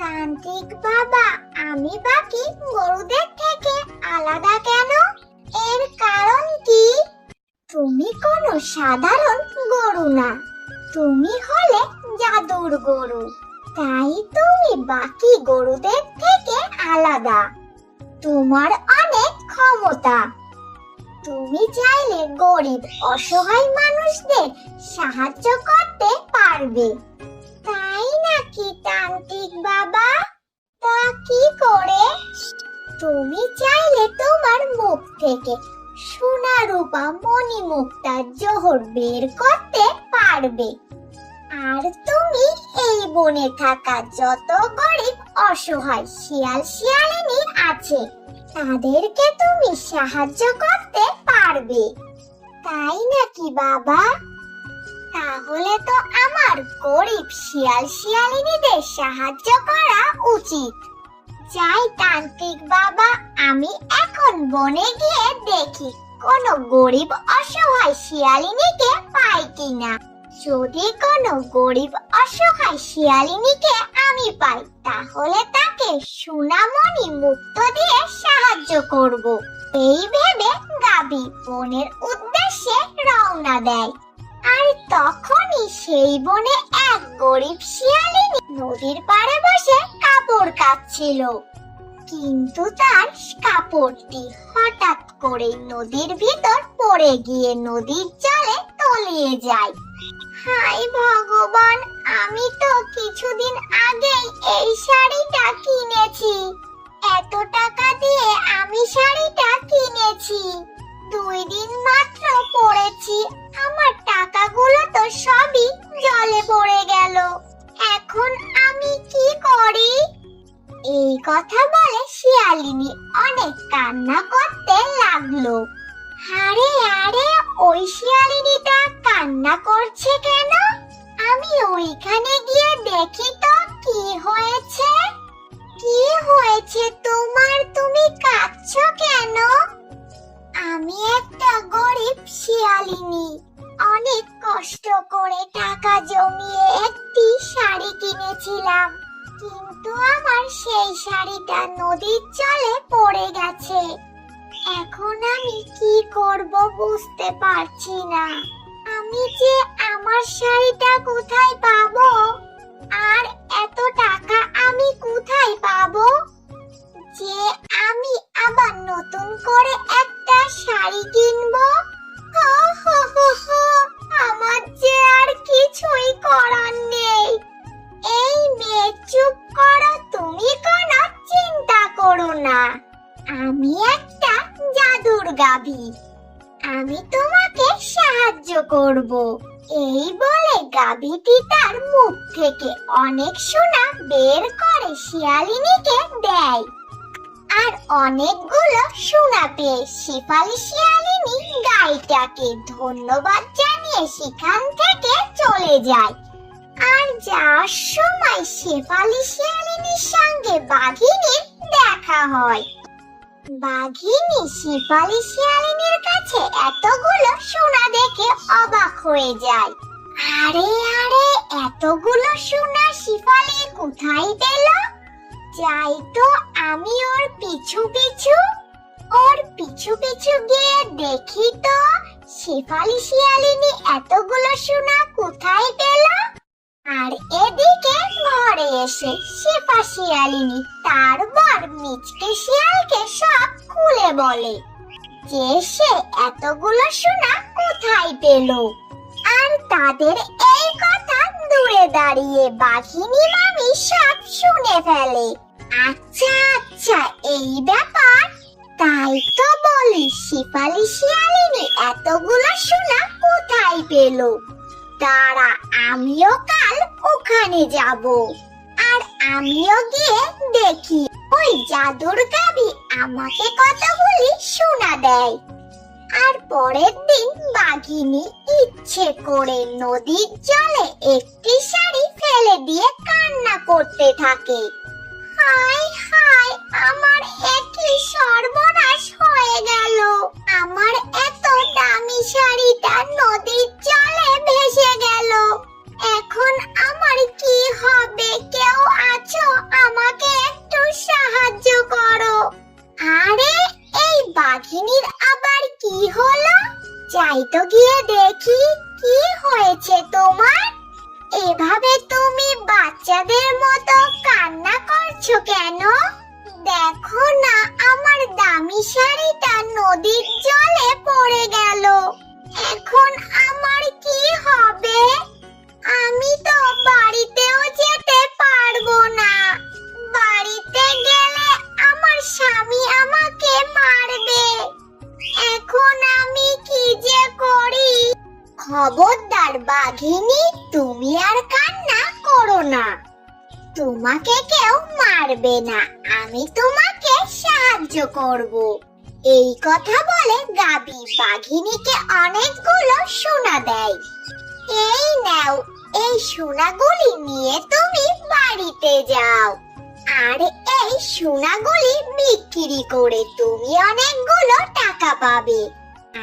তান্ত্রিক বাবা, আমি বাকি গরুদের থেকে আলাদা কেন? এর কারণ কি? তুমি কোনো সাধারণ গরু না, তুমি হলে জাদুর গরু। তাই তুমি বাকি গরুদের থেকে আলাদা। তোমার অনেক ক্ষমতা। তুমি চাইলে গরিব অসহায় মানুষদের সাহায্য করতে পারবে। তাই নাকি তান্ত্রিক বাবা? তা কি করে? তুমি চাইলে তোমার মুখ থেকে সোনা রূপা মণিমুক্তা জোহর বের করতে পারবে। আর তুমি এই বনে থাকা যত গরিব অসহায় শিয়াল শিয়ালিনী আছে তাদেরকে তুমি সাহায্য করতে পারবে। তাই নাকি বাবা? তাহলে তো আমার গরিব শিয়াল শিয়ালিনীদের সাহায্য করা উচিত। যাই তান্ত্রিক বাবা, আমি এখন বনে গিয়ে দেখি কোনো গরিব অসহায় শিয়ালিনীকে পাই কিনা। যদি কোনো গরিব অসহায় শিয়ালিনীকে আমি পাই তাহলে তাকে সোনামণি মুক্ত দিয়ে সাহায্য করব। এই ভেবে গাবি বনের উদ্দেশ্যে রওনা দেয়। আর তখনই সেই বনে এক গরিব শিয়ালিনী নদীর পাড়ে বসে কাপড় কাচ্ছিল। কিন্তু তার কাপড়টি হঠাৎ করে নদীর ভিতর পড়ে গিয়ে নদীর জলে তলিয়ে যায়। হায় ভগবান, আমি তো কিছুদিন আগেই এই শাড়িটা কিনেছি। এত টাকা দিয়ে আমি শাড়িটা কিনেছি, 2 দিন মাত্র পরেছি, আমার টাকাগুলো তো সবই জলে পড়ে গেল। এখন আমি কি করি? এই কথা বলে শিয়ালিনী অনেক কান্না করতে লাগলো। আরে আরে, ওই শিয়ালিনীটা কান্না করছে কেন? আমি ওইখানে গিয়ে দেখি তো কি হয়েছে। কি হয়েছে তোমার? তুমি কাঁদছো কেন? আমি একটা গরিব শিয়ালিনী, অনেক কষ্ট করে টাকা জমিয়ে একটি শাড়ি কিনেছিলাম, কিন্তু আমার সেই শাড়িটা নদীর জলে পড়ে গেছে। এখন আমি কি করব বুঝতে পারছি না। আমি যে আমার শাড়িটা কোথায় পাবো? আর এত টাকা আমি কোথায় পাবো যে আমি আবার নতুন করে একটা শাড়ি কিনবো? হো হো হো হো, আমার যে আর কিছুই করার নেই। এই মেয়ে, চুপ করো, তুমি কোনো চিন্তা করো না। আমি একটা জাদুর গাভী, আমি তোমাকে সাহায্য করব। এই বলে গাভীটি তার মুখ থেকে অনেক সোনা বের করে শিয়ালিনীকে দেয়। আর অনেকগুলো সোনা পেয়ে শেফালি শিয়ালিনী গাইটাকে ধন্যবাদ জানিয়ে সেখান থেকে চলে যায়। আর যাওয়ার সময় শেফালি শিয়ালিনীর সঙ্গে বাঘিনীর দেখা হয়। বাঘিনী শেফালি শিয়ালিনীর কাছে এতগুলো সোনা দেখে অবাক হয়ে যায়। আরে আরে, এতগুলো সোনা শেফালি কোথায় পেল? যাই তো আমি ওর পিছু পিছু গিয়ে দেখি তো শেফালি শিয়ালিনী এতগুলো সোনা কোথায় পেল। আর এদিকে ঘরে এসে শেফা শিয়ালিনী তার বর মিচকে শিয়ালকে সব খুলে বলে যে সে এতগুলো সোনা কোথায় পেল। আর তাদের এই কথা দূরে দাঁড়িয়ে বাঘিনী মামি সব শুনে ফেলে। আচ্ছা আচ্ছা, এই ব্যাপার। তাই তো বলি, শেফালি শিয়ালিনী এতগুলো সোনা কোথায় পেল? দাঁড়া, আমিও কাল ওখানে যাব। আর আমিও গিয়ে দেখি ওই জাদুর গাভী আমাকে কতগুলি সোনা দেয়। আর পরের দিন বাঘিনী ইচ্ছে করে নদীর জলে একটি শাড়ি ফেলে দিয়ে কান্না করতে থাকে। হায় হায়, আমার একই সর্বনাশ হয়ে গেল। আমার এত দামি শাড়িটা নদীর জলে ভেসে গেল। এখন আমার কি হবে? কেউ আছো? আমার হলো? যাই তো গিয়ে দেখি কি হয়েছে তোমার। এভাবে তুমি বাচ্চাদের মতো কান্না করছো কেন? দেখো না, আমার দামি শাড়িটা নদীর জলে পড়ে গেল। এখন আমার কি হবে? আমি তো বাড়িতেও যেতে পারবো না। বাড়িতে গেলে আমার স্বামী আমাকে মারবে। এখন আমি কি যে করি? খবরদার বাঘিনী, তুমি আর কান্না করো না। তোমাকে কেউ মারবে না, আমি তোমাকে সাহায্য করব। এই কথা বলে গাবি বাঘিনীকে অনেকগুলো সোনা দেয়। এই নাও, এই সোনাগুলি নিয়ে তুমি বাড়িতে যাও। আর এই সোনাগুলি বিক্রি করে তুমি অনেকগুলো টাকা পাবে।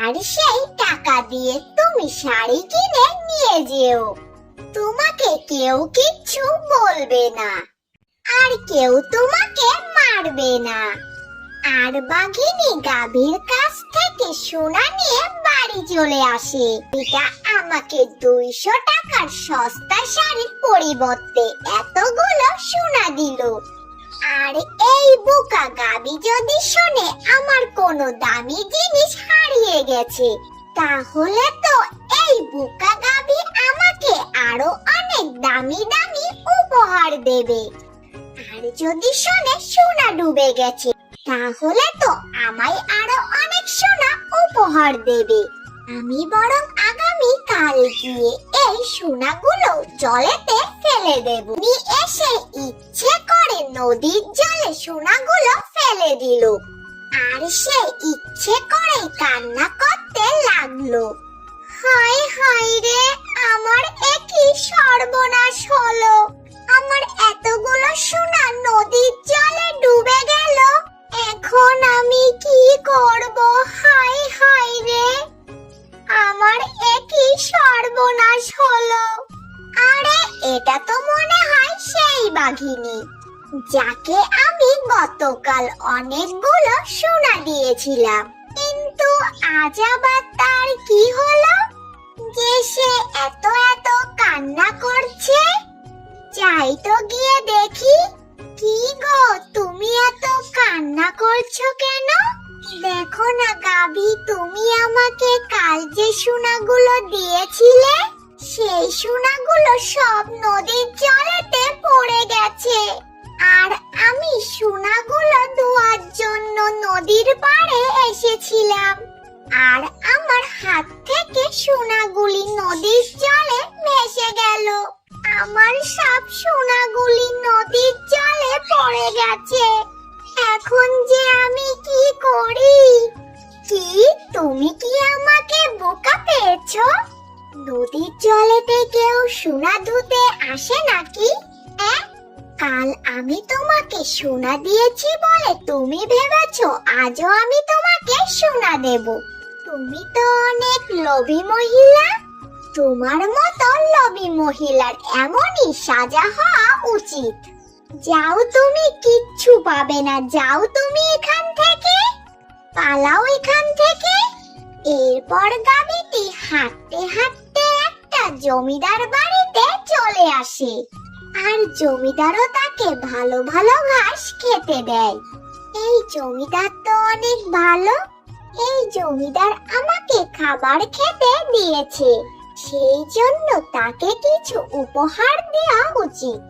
আর সেই টাকা দিয়ে তুমি শাড়ি কিনে নিয়ে যেও। তোমাকে কেউ কিচ্ছু বলবে না, আর কেউ তোমাকে মারবে না। আর বাঘিনী গাভীর কাছ থেকে সোনা নিয়ে বাড়ি চলে আসে। এটা আমাকে 200 টাকার সস্তা শাড়ির পরিবর্তে এতগুলো সোনা দিল। আর এই বোকা গাভী যদি শোনে আমার কোনো দামি জিনিস হারিয়ে গেছে, তাহলে তো এই বোকা গাভী আমাকে আরো অনেক দামি দামি উপহার দেবে। আর যদি শোনে সোনা ডুবে গেছে, তাহলে তো আমায় আরো অনেক সোনা উপহার দেবে। আমি বরং আগামী কাল গিয়ে এই সোনাগুলো জলেতে ফেলে দেব। নি এসে ইচ্ছে করে নদীর জলে সোনাগুলো ফেলে দিল। আর সে ইচ্ছে করে কান্না করতে লাগলো। হায় হায় রে, আমার একই সর্বনাশ হলো। আমার এতগুলো সোনা নদীর জলে ডুবে গেল। এখন আমি কি করব? হায় হায় রে, আমার একই সর্বনাশ হলো। আরে এটা তো মনে হয় সেই বাঘিনী, যাকে আমি গতকাল অনেকগুলো সোনা দিয়েছিলাম। কিন্তু আজ আবার তার কি হলো যে সে এত এত কান্না করছে? যাই তো গিয়ে দেখি। কি গো, তুমি এত কান্না করছো কেন? দেখো না গাভী, তুমি আমাকে কাল যে সোনাগুলো দিয়েছিলে, সেই সোনাগুলো সব নদীর জলেতে পড়ে গেছে। আর আমি সোনাগুলো ধোয়ার জন্য নদীর পাড়ে এসেছিলাম, আর আমার হাত থেকে সোনাগুলি নদীর জলে ভেসে গেল। আমার সব সোনাগুলি নদীর জলে পড়ে গেছে। এখন যে আমি কি করি? কি, তুমি কি আমাকে বোকা পেয়েছো? নদীর জলেতে কেউ সোনা ধুতে আসে নাকি? কাল আমি তোমাকে সোনা দিয়েছি বলে তুমি ভেবেছো আজও আমি তোমাকে সোনা দেব? তুমি তো অনেক লোভী মহিলা। তোমার মতো লোভী মহিলার এমনই সাজা হওয়া উচিত। যাও, তুমি কিচ্ছু পাবে না। যাও তুমি এখান থেকে, পালাও এখান থেকে। এরপর গাভীটি হাঁটতে হাঁটতে একটা জমিদার বাড়িতে চলে আসে। আর জমিদারও তাকে ভালো ভালো ঘাস খেতে দেয়। এই জমিদার তো অনেক ভালো। এই জমিদার আমাকে খাবার খেতে দিয়েছে, সেই জন্য তাকে কিছু উপহার দেওয়া উচিত।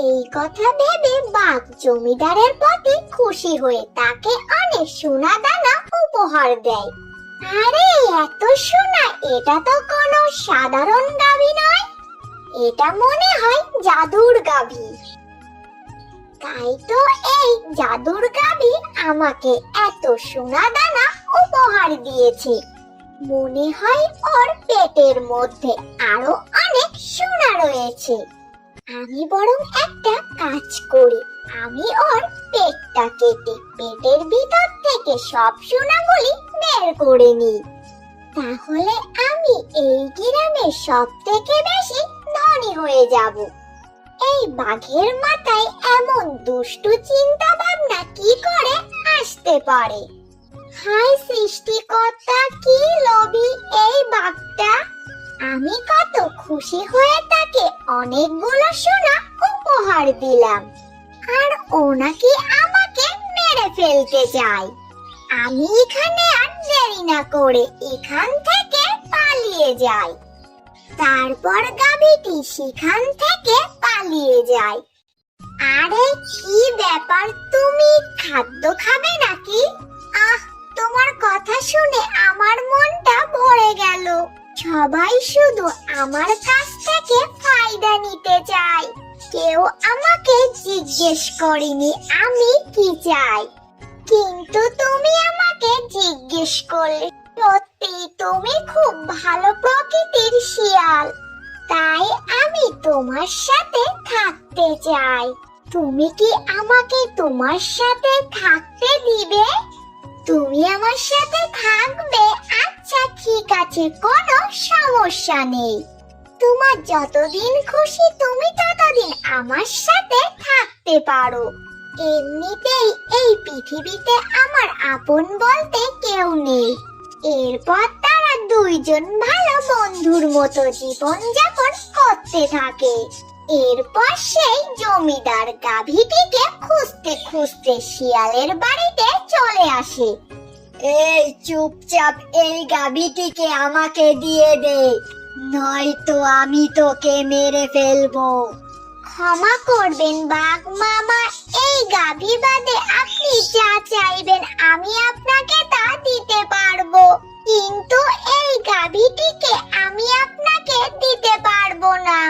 এই কথা ভেবে বাঘ জমিদারের প্রতি খুশি হয়ে তাকে অনেক সোনা দানা উপহার দেয়। আরে এত সোনা, এটা তো কোনো সাধারণ গাভী নয়, এটা মনে হয় জাদুর গাভী। তাই তো এই জাদুর গাভী আমাকে এত সোনা দানা উপহার দিয়েছে। মনে হয় ওর পেটের মধ্যে আরো অনেক সোনা রয়েছে। আমি বরং একটা কাজ করি, আমি ওর পেটটা কেটে পেটের ভিতর থেকে সব সোনাগুলি বের করে নিই। তাহলে আমি এই গ্রামের সব থেকে বেশি ধনী হয়ে যাব। এই বাঘের মাথায় এমন দুষ্টু চিন্তা ভাবনা কি করে আসতে পারে? হায় সৃষ্টিকর্তা, কি লোভী এই বাঘটা। আমি কত খুশি হয়ে তাকে অনেকগুলো সোনা উপহার দিলাম, আর ও নাকি আমাকে মেরে ফেলতে চায়। আমি এখানে আর দেরি না করে এখান থেকে পালিয়ে যাই। তারপর গাভীটি সেখান থেকে পালিয়ে যায়। আরে কি ব্যাপার, তুমি খাদ্য খাবে নাকি? আহ, তোমার কথা শুনে আমার মনটা ভরে গেল। সবাই শুধু আমার কাছ থেকে ফায়দা নিতে চায়, কেউ আমাকে জিজ্ঞেস করেনি আমি কি চাই। কিন্তু তুমি আমাকে জিজ্ঞেস করলে। সত্যি তুমি খুব ভালো প্রকৃতির শিয়াল, তাই আমি তোমার সাথে থাকতে চাই। তুমি কি আমাকে তোমার সাথে থাকতে দিবে? তুমি আমার সাথে থাকবে? আচ্ছা ঠিক আছে, কোনো সমস্যা নেই। তোমার যতদিন খুশি তুমি ততদিন আমার সাথে থাকতে পারো। এমনিতেই এই পৃথিবীতে আমার আপন বলতে কেউ নেই। এরপর তারা দুইজন ভালো বন্ধুর মতো জীবন যাপন করতে থাকে। এরপর সেই জমিদার গাভীটিকে খুঁজতে খুঁজতে শিয়ালের বাড়িতে চলে আসে। এই চুপচাপ এই গাভীটিকে আমাকে দিয়ে দে, নয়তো আমি তোকে মেরে ফেলবো। ক্ষমা করবেন বাঘ মামা, এই গাভী বাদে আপনি যা চাইবেন আমি আপনাকে তা দিতে পারবো, কিন্তু এই গাভীটিকে আমি আপনাকে দিতে পারবো না।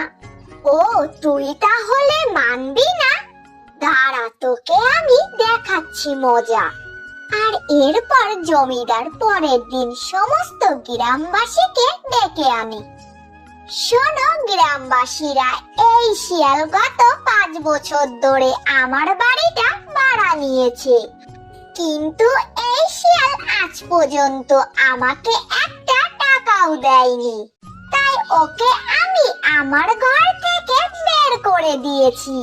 ও, তুই তাহলে মানবি না? দাঁড়া, তোকে আমি দেখাচ্ছি মজা। আর এরপর জমিদার পরের দিন সমস্ত গ্রামবাসীকে ডেকে আনে। শোনো গ্রামবাসীরা, এই শিয়াল গত 5 বছর ধরে আমার বাড়িটা ভাড়া নিয়েছে, কিন্তু এই শিয়াল আজ পর্যন্ত আমাকে একটা টাকাও দেয়নি। তাই ওকে আমি আমার ঘর থেকে বের করে দিয়েছি।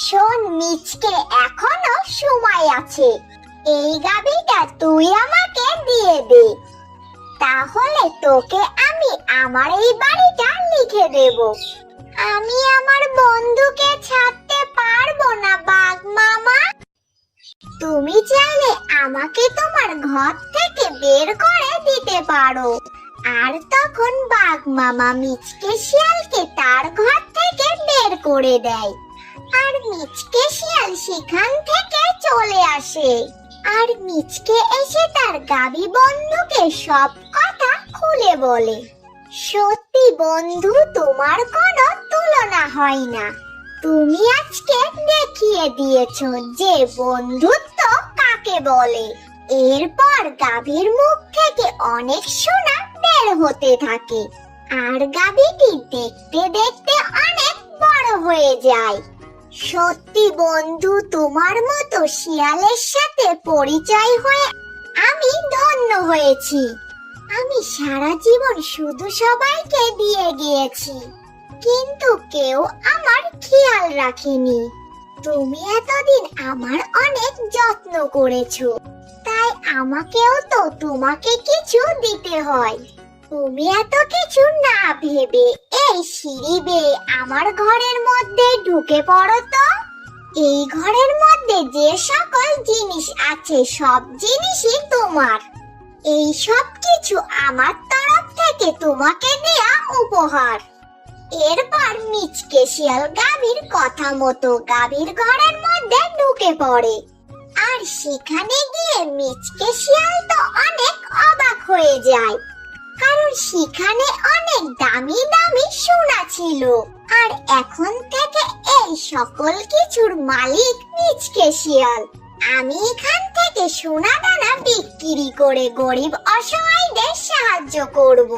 শোন মিচকে, এখনো সময় আছে, এই গাভীটা তুই আমাকে দিয়ে দে, তাহলে তোকে আমি আমার এই বাড়িটা লিখে দেব। আমি আমার বন্ধুকে ছাড়তে পারবো না বাঘ মামা। তুমি চাইলে আমাকে তোমার ঘর থেকে বের করে দিতে পারো। আর তখন বাঘ মামা মিচকে শিয়ালকে তার ঘর থেকে বের করে দেয়। আর মিচকে শিয়াল সেখান থেকে চলে আসে। আর মিচকে এসে তার গাভী বন্ধুকে সব কথা খুলে বলে। সত্যি বন্ধু, তোমার কোনো তুলনা হয় না। তুমি আজকে দেখিয়ে দিয়েছো যে বন্ধুত্ব কাকে বলে। এরপর গাভীর মুখ থেকে অনেক সোনা বের হতে থাকে, আর গাভীটি দেখতে দেখতে অনেক বড় হয়ে যায়। সত্যি বন্ধু, তোমার মতো শিয়ালের সাথে পরিচয় হয়ে আমি ধন্য হয়েছি। আমি সারা জীবন শুধু সবাইকে দিয়ে গিয়েছি, কিন্তু কেউ আমার খেয়াল রাখেনি। তুমি এতদিন আমার অনেক যত্ন করেছো, তাই আমাকেও তো তোমাকে কিছু দিতে হয়। তুমি এত কিছু না ভেবে এই সিঁড়ি বেয়ে আমার ঘরের মধ্যে ঢুকে পড়ো তো। এই ঘরের মধ্যে যে সকল জিনিস আছে সব জিনিসই তোমার। এই সব কিছু আমার তরফ থেকে তোমাকে দেয়া উপহার। এরপর মিচকে শিয়াল গাভীর কথা মতো গাভীর ঘরের মধ্যে ঢুকে পড়ে। আর সেখানে গিয়ে মিচকে শিয়াল তো অনেক অবাক হয়ে যায়, কারণ সেখানে অনেক দামি দামি সোনা ছিল। আর এখন থেকে এই সকল কিছুর মালিক মিচকে শিয়াল। আমি এখান থেকে সোনা দানা বিক্রি করে গরিব অসহায়দের সাহায্য করব।